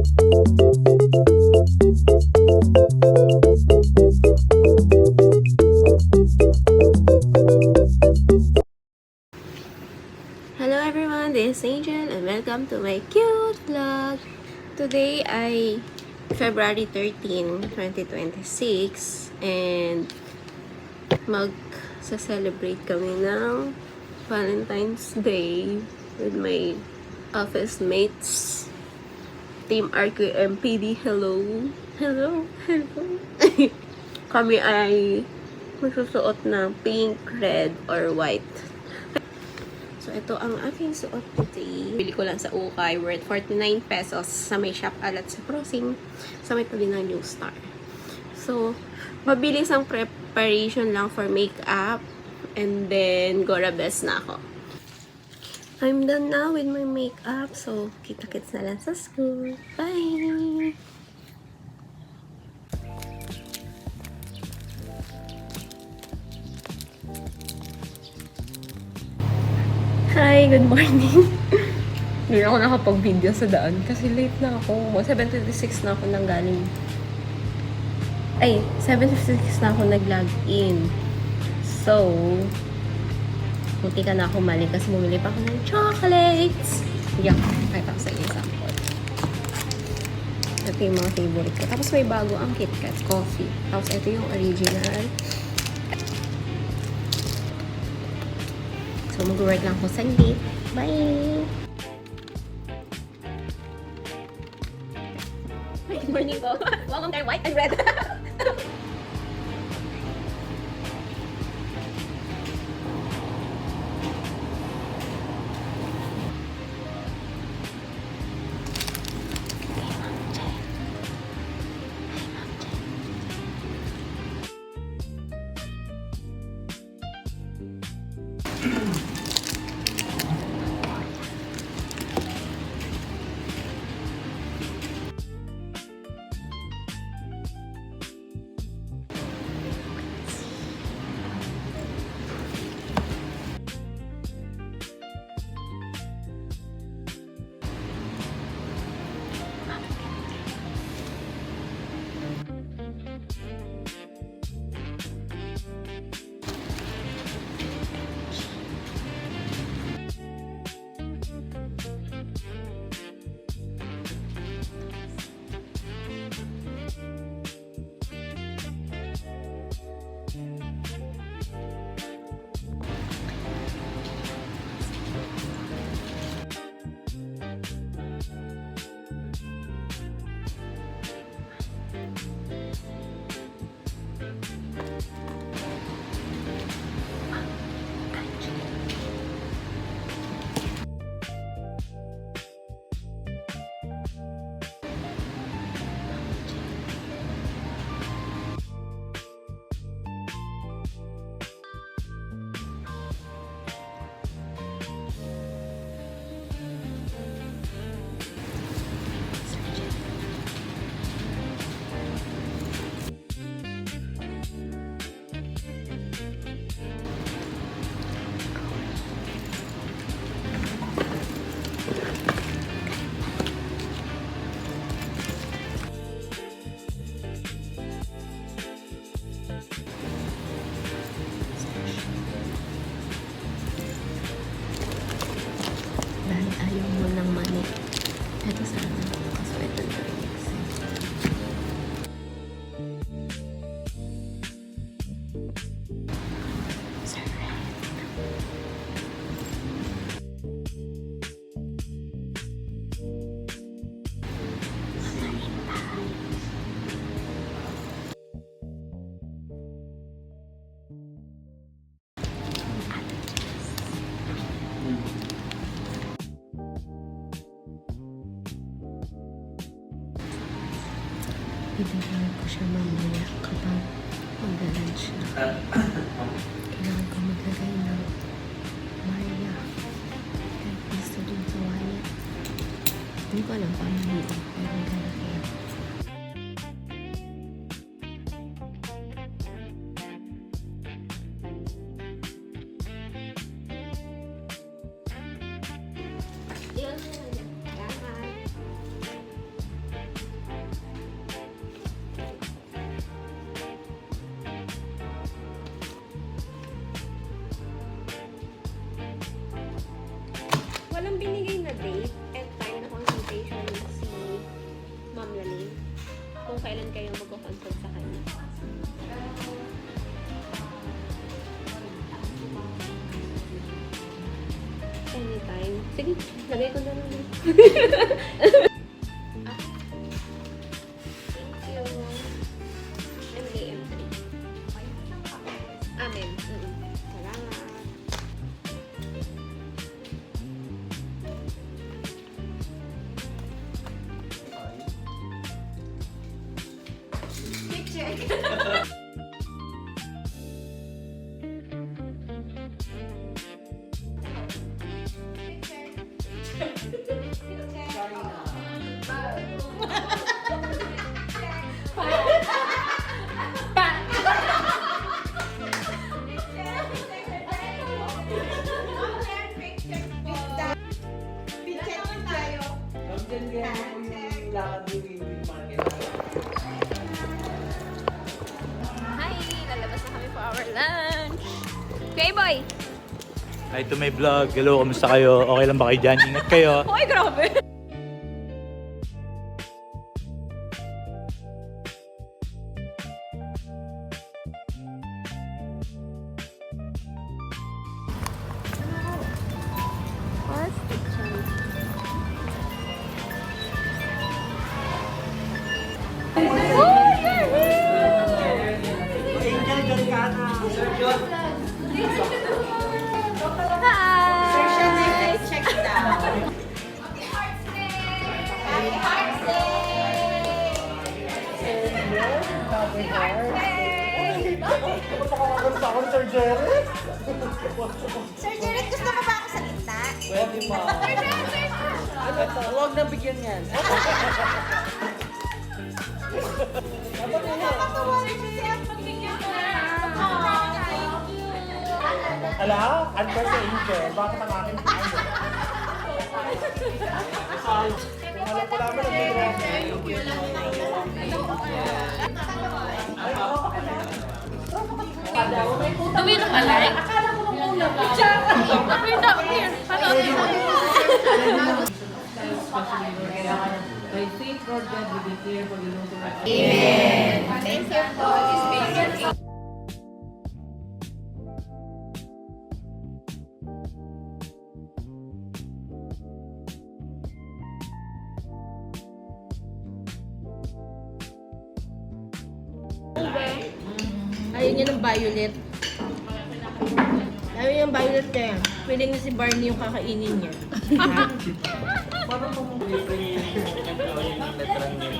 Hello everyone, this is Angel and welcome to my cute vlog. Today ay February 13, 2026 and mag-celebrate kami ng Valentine's Day with my office mates. Team RQMPD, hello! Hello! Hello! Kami ay magsusuot ng pink, red, or white. So, ito ang aking suot today. Bili ko lang sa Ukay, worth 49 pesos sa may shop alat sa crossing, sa may tabi ng New Star. So, mabilis ang preparation lang for makeup, and then, gora best na ako. I'm done now with my makeup, so, kita-kits na lang sa school. Bye! Hi, good morning. Hindi na ako nakapag-video sa daan kasi late na ako. 7:56 na ako nang galing. Ay, 7:56 na ako nag-log in. So, munti ka na ako mali kasi bumili pa ako ng chocolates. Yak, kahit ako sa inyo sample. Ito yung mga favorite ko. Tapos may bago ang KitKat coffee. Tapos ito yung original. So, mag-work lang ako saglit. Bye! Good morning po. Welcome to white and red. Dahil ayaw mo ng mani. Ito sana. Kaso ito na rin. Ibigay ko siya mamaya kapag mag-lunch na. Kailangan ko maglagay ng Maria. Kahit gusto dun sa wallet. Hindi ko alam paano dito. Pero maglalagay ako. kailan kayo magko-consult sa kanya? Anytime. Sige, lagay ko na lang. Thank you. MDM3. Amen. Salamat. Hi! Lalabas na kami for our lunch. Okay, boy! Hi to my vlog. Hello, kamusta kayo? Okay lang ba kayo dyan? Ingat kayo. Hoy, grabe! Hi! Check it out. Sir Jared, gusto mo ba ako sa gitna? Pwede ma. Huwag na bigyan yan. Nakakatawa rin siya pag bigyan ko na. Thank you. Ala, unfair sa Angel. Bakit ang akin ano? Alam ko namin ang Do we look alike? Akala ko nung una ba? Appear na, appear. By faith, Lord God, we declare for the Lord to Amen. Thank you po. Ayaw niya ng violet. Ayaw niya ng violet eh. Feeling niya si Barney yung kakainin niya. Parang pumuli yung letrang niya.